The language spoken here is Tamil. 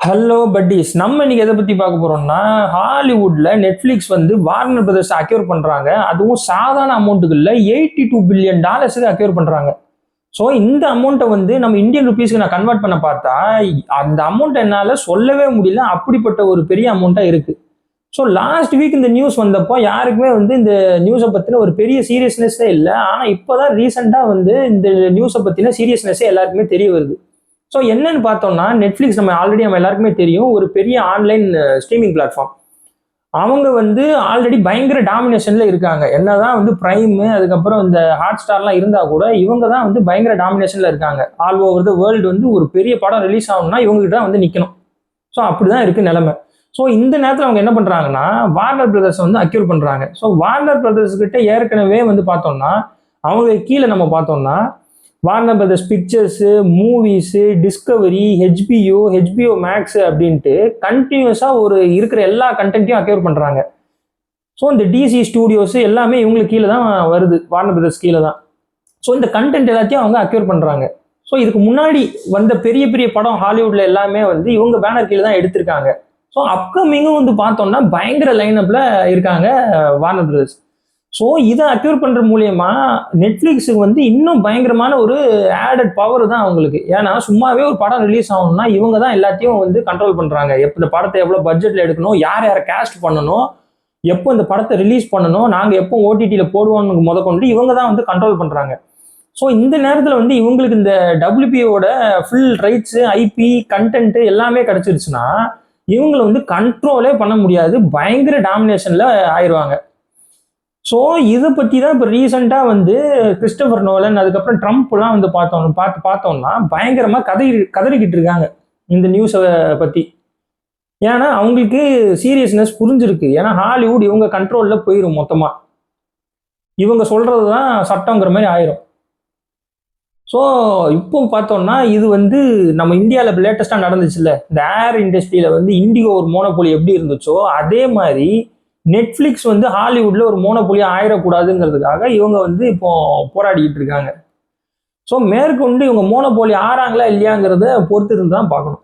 ஹலோ பட்டீஸ், நம்ம இன்னைக்கு எதை பத்தி பார்க்க போறோம்னா, ஹாலிவுட்ல நெட்ஃபிளிக்ஸ் வந்து வார்னர் பிரதர்ஸ் அக்யூர் பண்றாங்க. அதுவும் சாதாரண அமௌண்ட்டுகள்ல $82 பில்லியன் அக்யூர் பண்றாங்க. ஸோ இந்த அமௌண்ட்டை வந்து நம்ம இந்தியன் ருபீஸ்க்கு நான் கன்வெர்ட் பண்ண பார்த்தா, அந்த அமௌண்ட் என்னால சொல்லவே முடியல. அப்படிப்பட்ட ஒரு பெரிய அமௌண்ட்டா இருக்கு. ஸோ லாஸ்ட் வீக் இந்த நியூஸ் வந்தப்போ யாருக்குமே வந்து இந்த நியூஸை பத்தின ஒரு பெரிய சீரியஸ்னஸே இல்லை. ஆனா இப்போதான் ரீசெண்டா வந்து இந்த நியூஸை பத்தின சீரியஸ்னஸே எல்லாருக்குமே தெரிய வருது. ஸோ என்னன்னு பார்த்தோம்னா, நெட்ஃப்ளிக்ஸ் நம்ம எல்லாருக்குமே தெரியும், ஒரு பெரிய ஆன்லைன் ஸ்ட்ரீமிங் பிளாட்ஃபார்ம். அவங்க வந்து ஆல்ரெடி பயங்கர டாமினேஷன்ல இருக்காங்க. என்னதான் வந்து பிரைம் அதுக்கப்புறம் இந்த ஹாட் ஸ்டார்லாம் இருந்தா கூட இவங்க தான் வந்து பயங்கர டாமினேஷன்ல இருக்காங்க. ஆல் ஓவர் த வேர்ல்டு வந்து ஒரு பெரிய படம் ரிலீஸ் ஆகணும்னா இவங்க கிட்ட வந்து நிக்கணும். ஸோ அப்படிதான் இருக்கு நிலைமை. ஸோ இந்த நேரத்தில் அவங்க என்ன பண்றாங்கன்னா, வார்னர் பிரதர்ஸ் வந்து அக்யூர் பண்றாங்க. ஸோ வார்னர் பிரதர்ஸ் கிட்ட ஏற்கனவே வந்து பார்த்தோம்னா, அவங்க கீழே நம்ம பார்த்தோம்னா Warner Brothers pictures, movies, Discovery, HBO Max அப்படின்ட்டு கண்டினியூஸாக ஒரு இருக்கிற எல்லா கண்டென்ட்டையும் அக்யூர் பண்ணுறாங்க. ஸோ இந்த டிசி ஸ்டூடியோஸ் எல்லாமே இவங்களுக்கு கீழே தான் வருது, வார்னர் பிரதர்ஸ் கீழே தான். ஸோ இந்த கண்டென்ட் எல்லாத்தையும் அவங்க அக்யூர் பண்ணுறாங்க. ஸோ இதுக்கு முன்னாடி வந்த பெரிய பெரிய படம் ஹாலிவுட்ல எல்லாமே வந்து இவங்க பேனர் கீழே தான் எடுத்திருக்காங்க. ஸோ அப்கமிங்கும் வந்து பார்த்தோம்னா பயங்கர லைனப்ல இருக்காங்க வார்னர் பிரதர்ஸ். ஸோ இதை அக்யூர் பண்ற மூலியமா நெட்ஃபிளிக்ஸுக்கு வந்து இன்னும் பயங்கரமான ஒரு ஆடட் பவர் தான் அவங்களுக்கு. ஏன்னா சும்மாவே ஒரு படம் ரிலீஸ் ஆகணும்னா இவங்க தான் எல்லாத்தையும் வந்து கண்ட்ரோல் பண்றாங்க. எப்போ இந்த படத்தை எவ்வளோ பட்ஜெட்ல எடுக்கணும், யார் யாரை கேஸ்ட் பண்ணணும், எப்போ இந்த படத்தை ரிலீஸ் பண்ணணும், நாங்கள் எப்போ ஓடிடியில போடுவோம்னு முதற்கொண்டு இவங்க தான் வந்து கண்ட்ரோல் பண்றாங்க. ஸோ இந்த நேரத்தில் வந்து இவங்களுக்கு இந்த டபிள்யூபிஓட ஃபுல் ரைட்ஸ், ஐபி, கண்டென்ட் எல்லாமே கிடைச்சிருச்சுன்னா இவங்களை வந்து கண்ட்ரோலே பண்ண முடியாது, பயங்கர டாமினேஷன்ல ஆயிடுவாங்க. ஸோ இதை பற்றி தான் இப்போ ரீசெண்டாக வந்து கிறிஸ்டோபர் நோலன் அதுக்கப்புறம் ட்ரம்ப்லாம் வந்து பார்த்தோம்னா பயங்கரமாக கதறிக்கிட்டு இருக்காங்க இந்த நியூஸை பற்றி. ஏன்னா அவங்களுக்கு சீரியஸ்னஸ் புரிஞ்சிருக்கு. ஏன்னா ஹாலிவுட் இவங்க கண்ட்ரோலில் போயிடும் மொத்தமாக. இவங்க சொல்கிறது தான் சட்டங்கிற மாதிரி ஆயிரும். ஸோ இப்போ பார்த்தோம்னா இது வந்து நம்ம இந்தியாவில் லேட்டஸ்ட்டாக நடந்துச்சுல்ல, இந்த ஏர் இண்டஸ்ட்ரியில் வந்து இண்டிகோ ஒரு மோனோபோலி எப்படி இருந்துச்சோ அதே மாதிரி நெட்ஃபிளிக்ஸ் வந்து ஹாலிவுட்ல ஒரு மோனோபோலியா ஆயிடக்கூடாதுங்கிறதுக்காக இவங்க வந்து இப்போ போராடிக்கிட்டு இருக்காங்க. ஸோ மேற்கொண்டு இவங்க மோனோபோலி ஆறாங்களா இல்லையாங்கிறத பொறுத்து இருந்து தான் பார்க்கணும்.